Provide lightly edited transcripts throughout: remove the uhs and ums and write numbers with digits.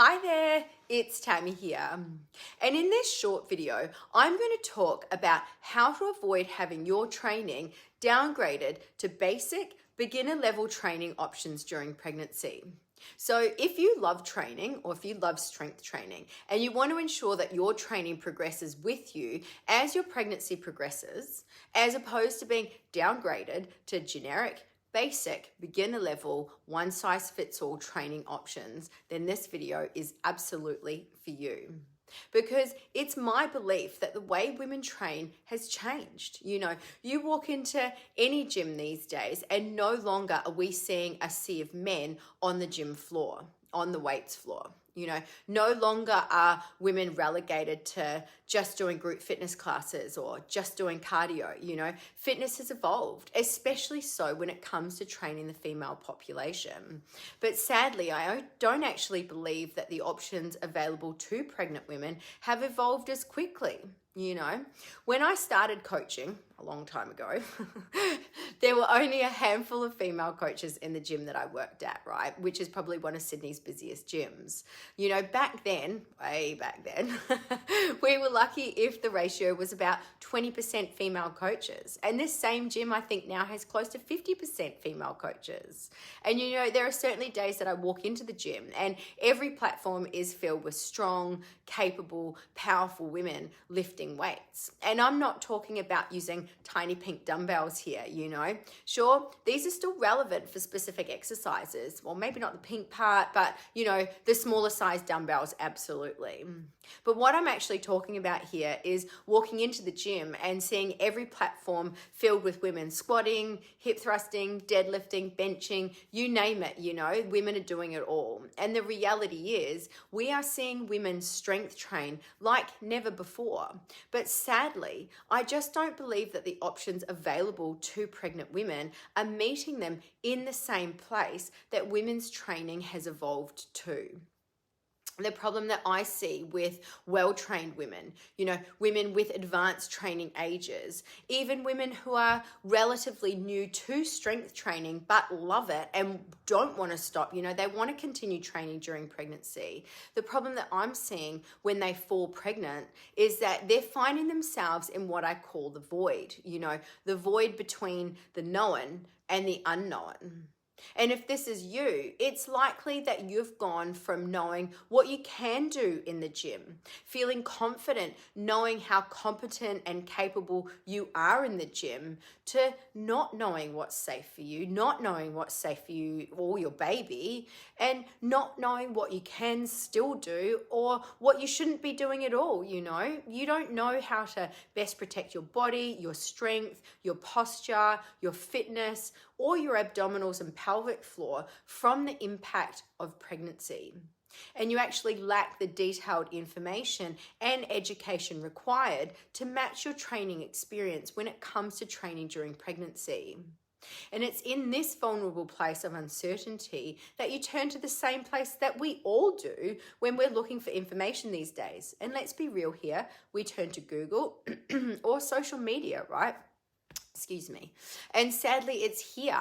Hi there, it's Tammy here. And in this short video, I'm going to talk about how to avoid having your training downgraded to basic beginner level training options during pregnancy. So if you love training or if you love strength training and you want to ensure that your training progresses with you as your pregnancy progresses, as opposed to being downgraded to generic, basic, beginner level, one size fits all training options, then this video is absolutely for you. Because it's my belief that the way women train has changed. You walk into any gym these days and no longer are we seeing a sea of men on the gym floor, on the weights floor. No longer are women relegated to just doing group fitness classes or just doing cardio. Fitness has evolved, especially so when it comes to training the female population. But sadly, I don't actually believe that the options available to pregnant women have evolved as quickly. When I started coaching a long time ago, there were only a handful of female coaches in the gym that I worked at, right? Which is probably one of Sydney's busiest gyms. Back then, way back then, we were lucky if the ratio was about 20% female coaches. And this same gym, I think now has close to 50% female coaches. And there are certainly days that I walk into the gym and every platform is filled with strong, capable, powerful women lifting weights. And I'm not talking about using tiny pink dumbbells here, Sure, these are still relevant for specific exercises. Well, maybe not the pink part, but, the smaller size dumbbells, absolutely. But what I'm actually talking about here is walking into the gym and seeing every platform filled with women squatting, hip thrusting, deadlifting, benching, you name it, women are doing it all. And the reality is we are seeing women strength train like never before. But sadly, I just don't believe that the options available to pregnant women are meeting them in the same place that women's training has evolved to. The problem that I see with well-trained women, women with advanced training ages, even women who are relatively new to strength training but love it and don't want to stop, they want to continue training during pregnancy. The problem that I'm seeing when they fall pregnant is that they're finding themselves in what I call the void, the void between the known and the unknown. And if this is you, it's likely that you've gone from knowing what you can do in the gym, feeling confident, knowing how competent and capable you are in the gym, to not knowing what's safe for you, not knowing what's safe for you or your baby, and not knowing what you can still do or what you shouldn't be doing at all. You don't know how to best protect your body, your strength, your posture, your fitness, or your abdominals and pelvic floor from the impact of pregnancy. And you actually lack the detailed information and education required to match your training experience when it comes to training during pregnancy. And it's in this vulnerable place of uncertainty that you turn to the same place that we all do when we're looking for information these days. And let's be real here, we turn to Google or social media, right? Excuse me. And sadly, it's here,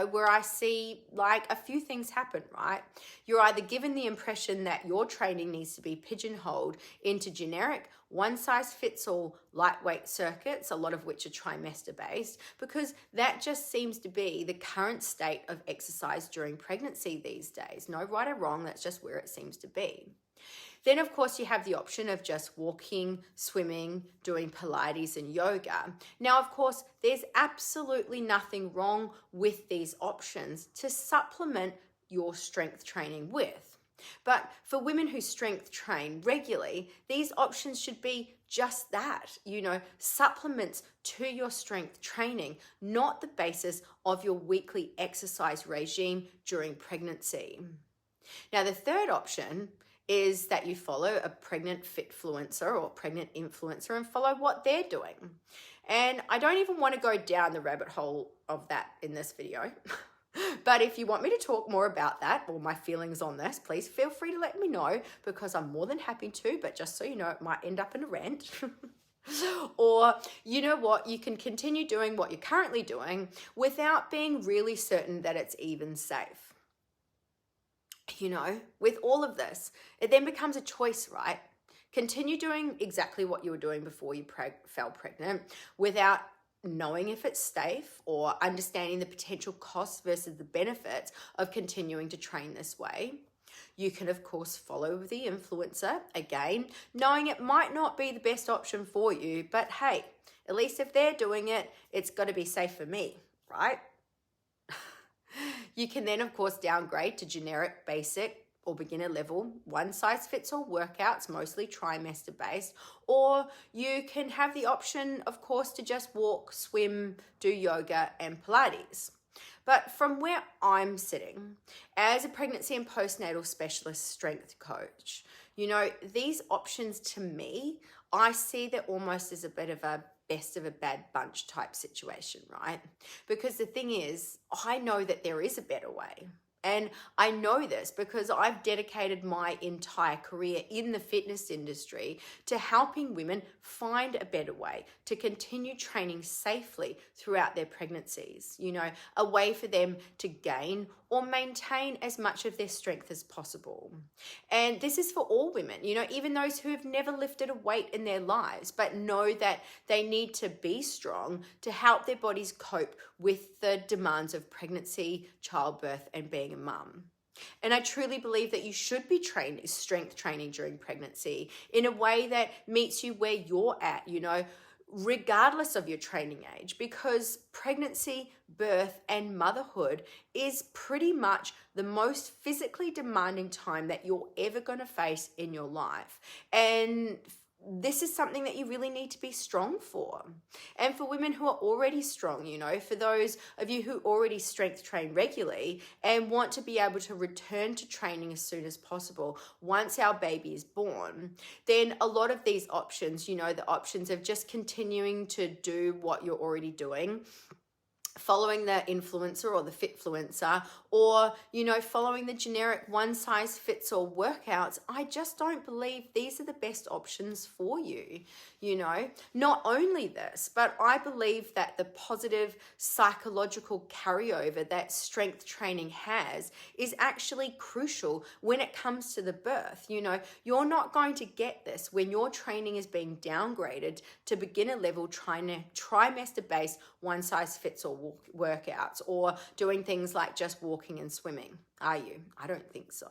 where I see like a few things happen, right? You're either given the impression that your training needs to be pigeonholed into generic, one size fits all lightweight circuits, a lot of which are trimester based, because that just seems to be the current state of exercise during pregnancy these days. No right or wrong, that's just where it seems to be. Then, of course, you have the option of just walking, swimming, doing Pilates and yoga. Now, of course, there's absolutely nothing wrong with these options to supplement your strength training with. But for women who strength train regularly, these options should be just that, supplements to your strength training, not the basis of your weekly exercise regime during pregnancy. Now, the third option is that you follow a pregnant fitfluencer or pregnant influencer and follow what they're doing. And I don't even want to go down the rabbit hole of that in this video. But if you want me to talk more about that or my feelings on this, please feel free to let me know, because I'm more than happy to, but just so you know, it might end up in a rant. Or, you know what, you can continue doing what you're currently doing without being really certain that it's even safe. with all of this, it then becomes a choice, right? Continue doing exactly what you were doing before you fell pregnant without knowing if it's safe or understanding the potential costs versus the benefits of continuing to train this way. You can, of course, follow the influencer, again, knowing it might not be the best option for you, but hey, at least if they're doing it, it's got to be safe for me, right? You can then, of course, downgrade to generic, basic, or beginner level, one size fits all workouts, mostly trimester based, or you can have the option, of course, to just walk, swim, do yoga and Pilates. But from where I'm sitting as a pregnancy and postnatal specialist strength coach, these options to me, I see that almost as a bit of a best of a bad bunch type situation, right? Because the thing is, I know that there is a better way. And I know this because I've dedicated my entire career in the fitness industry to helping women find a better way to continue training safely throughout their pregnancies, a way for them to gain or maintain as much of their strength as possible. And this is for all women, even those who have never lifted a weight in their lives, but know that they need to be strong to help their bodies cope with the demands of pregnancy, childbirth, and being a mum. And I truly believe that you should be strength training during pregnancy in a way that meets you where you're at, regardless of your training age, because pregnancy, birth, and motherhood is pretty much the most physically demanding time that you're ever going to face in your life. And this is something that you really need to be strong for. And for women who are already strong, for those of you who already strength train regularly and want to be able to return to training as soon as possible once our baby is born, then a lot of these options, the options of just continuing to do what you're already doing, following the influencer or the fitfluencer, or following the generic one size fits all workouts, I just don't believe these are the best options for you. Not only this, but I believe that the positive psychological carryover that strength training has is actually crucial when it comes to the birth. You're not going to get this when your training is being downgraded to beginner level trimester based one size fits all workouts, or doing things like just walking and swimming. Are you? I don't think so.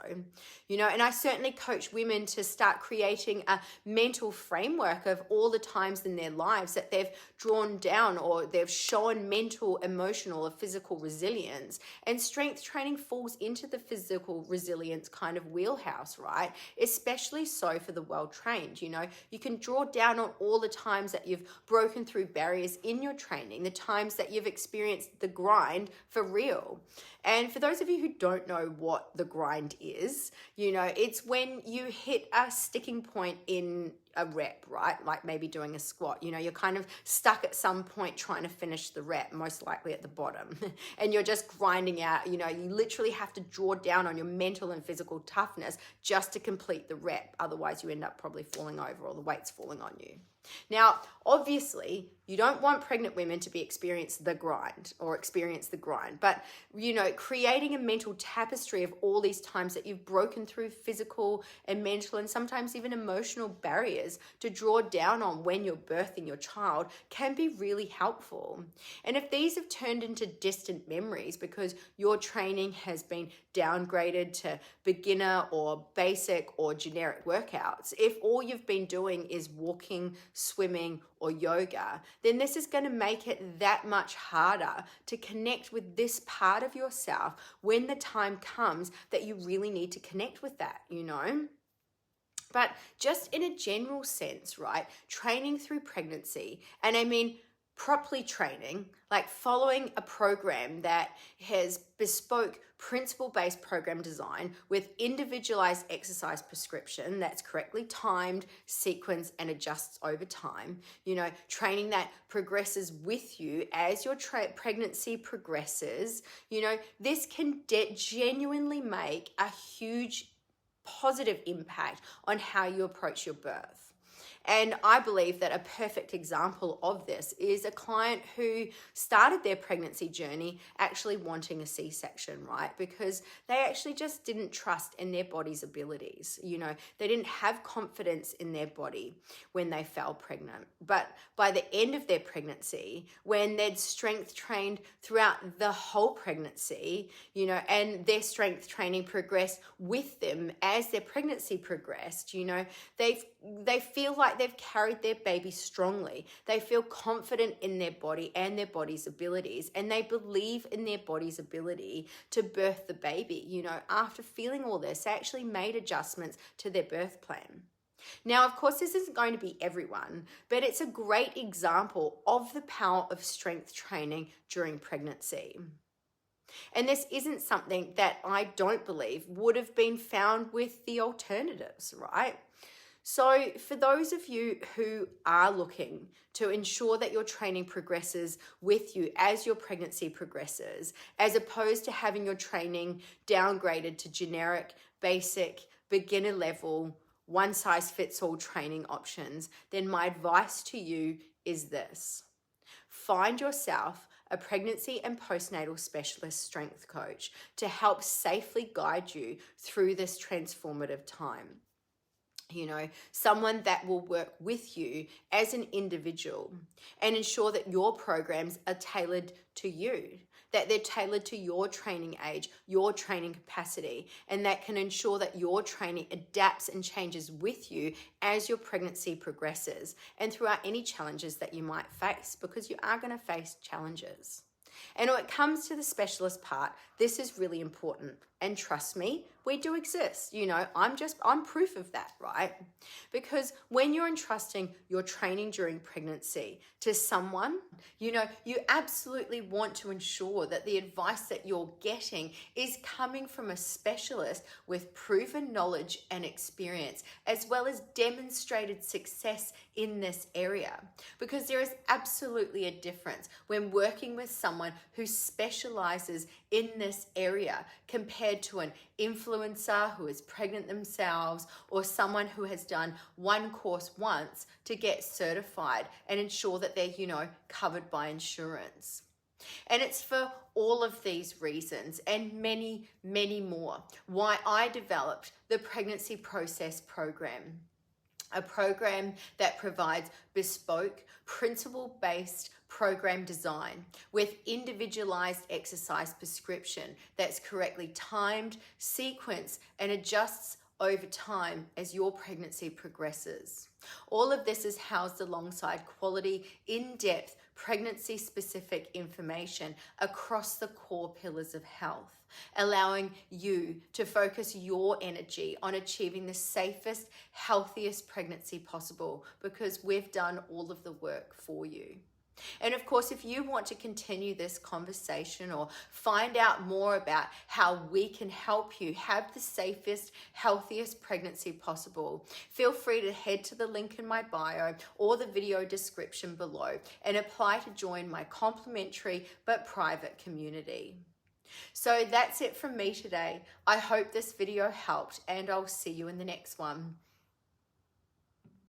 And I certainly coach women to start creating a mental framework of all the times in their lives that they've drawn down or they've shown mental, emotional, or physical resilience. And strength training falls into the physical resilience kind of wheelhouse, right? Especially so for the well-trained. You can draw down on all the times that you've broken through barriers in your training, the times that you've experienced the grind for real. And for those of you who don't know what the grind is, it's when you hit a sticking point in a rep, right? Like maybe doing a squat, you're kind of stuck at some point trying to finish the rep, most likely at the bottom, and you're just grinding out, you literally have to draw down on your mental and physical toughness just to complete the rep. Otherwise you end up probably falling over or the weight's falling on you. Now, obviously, you don't want pregnant women to experience the grind, but, creating a mental tapestry of all these times that you've broken through physical and mental and sometimes even emotional barriers to draw down on when you're birthing your child can be really helpful. And if these have turned into distant memories because your training has been downgraded to beginner or basic or generic workouts, if all you've been doing is walking, swimming, or yoga, then this is going to make it that much harder to connect with this part of yourself when the time comes that you really need to connect with that, But just in a general sense, right, training through pregnancy, and I mean properly training, like following a program that has bespoke principle-based program design with individualized exercise prescription that's correctly timed, sequenced, and adjusts over time, training that progresses with you as your pregnancy progresses, this can genuinely make a huge positive impact on how you approach your birth. And I believe that a perfect example of this is a client who started their pregnancy journey actually wanting a C-section, right? Because they actually just didn't trust in their body's abilities. They didn't have confidence in their body when they fell pregnant. But by the end of their pregnancy, when they'd strength trained throughout the whole pregnancy, and their strength training progressed with them as their pregnancy progressed, they feel like they've carried their baby strongly. They feel confident in their body and their body's abilities, and they believe in their body's ability to birth the baby. After feeling all this, they actually made adjustments to their birth plan. Now, of course, this isn't going to be everyone, but it's a great example of the power of strength training during pregnancy. And this isn't something that I don't believe would have been found with the alternatives, right? So for those of you who are looking to ensure that your training progresses with you as your pregnancy progresses, as opposed to having your training downgraded to generic, basic, beginner level, one-size-fits-all training options, then my advice to you is this. Find yourself a pregnancy and postnatal specialist strength coach to help safely guide you through this transformative time. Someone that will work with you as an individual and ensure that your programs are tailored to you, that they're tailored to your training age, your training capacity, and that can ensure that your training adapts and changes with you as your pregnancy progresses and throughout any challenges that you might face, because you are going to face challenges. And when it comes to the specialist part, this is really important. And trust me, we do exist. I'm proof of that, right? Because when you're entrusting your training during pregnancy to someone, you absolutely want to ensure that the advice that you're getting is coming from a specialist with proven knowledge and experience, as well as demonstrated success in this area. Because there is absolutely a difference when working with someone who specializes in this area compared to an influencer who is pregnant themselves, or someone who has done one course once to get certified and ensure that they're, covered by insurance. And it's for all of these reasons and many, many more why I developed the Pregnancy Process Program. A program that provides bespoke, principle-based program design with individualized exercise prescription that's correctly timed, sequenced, and adjusts over time as your pregnancy progresses. All of this is housed alongside quality, in-depth, pregnancy-specific information across the core pillars of health, allowing you to focus your energy on achieving the safest, healthiest pregnancy possible, because we've done all of the work for you. And of course, if you want to continue this conversation or find out more about how we can help you have the safest, healthiest pregnancy possible, feel free to head to the link in my bio or the video description below and apply to join my complimentary but private community. So that's it from me today. I hope this video helped, and I'll see you in the next one.